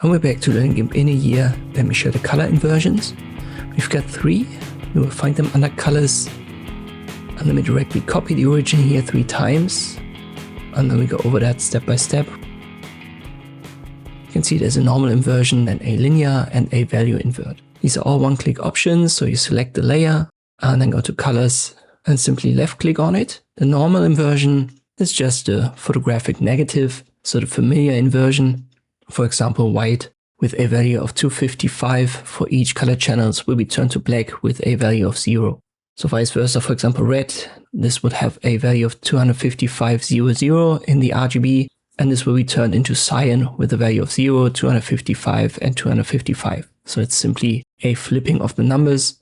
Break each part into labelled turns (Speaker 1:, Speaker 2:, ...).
Speaker 1: And we're back to learning Gimp in a year. Let me show the color inversions. We've got 3. We will find them under colors. And let me directly copy the origin here 3 times. And then we go over that step by step. You can see there's a normal inversion, then a linear and a value invert. These are all one-click options, so you select the layer and then go to colors and simply left-click on it. The normal inversion is just a photographic negative, so the familiar inversion, for example white with a value of 255 for each color channels will be turned to black with a value of 0. So vice versa, for example red, this would have a value of 255.00 in the RGB, and this will be turned into cyan with a value of 0, 255 and 255. So it's simply a flipping of the numbers.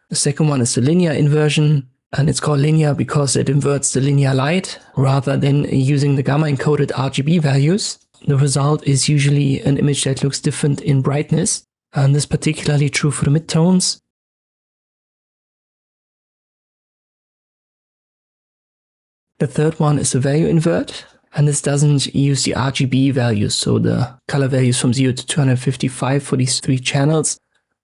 Speaker 1: The second one is the linear inversion, and it's called linear because it inverts the linear light rather than using the gamma encoded RGB values. The result is usually an image that looks different in brightness, and this is particularly true for the midtones. The third one is the value invert, and this doesn't use the RGB values, so the color values from 0 to 255 for these 3 channels,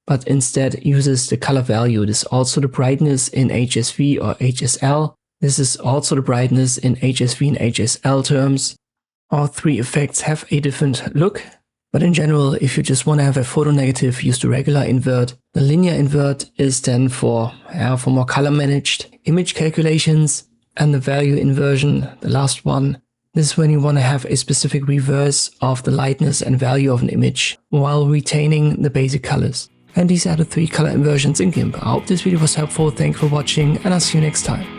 Speaker 1: but instead uses the color value. This is also the brightness in HSV or HSL. This is also the brightness in HSV and HSL terms. All 3 effects have a different look, but in general, if you just want to have a photo negative, use the regular invert. The linear invert is then for more color managed image calculations, and the value inversion, the last one, this is when you want to have a specific reverse of the lightness and value of an image while retaining the basic colors. And these are the 3 color inversions in Gimp. I hope this video was helpful. Thank you for watching, and I'll see you next time.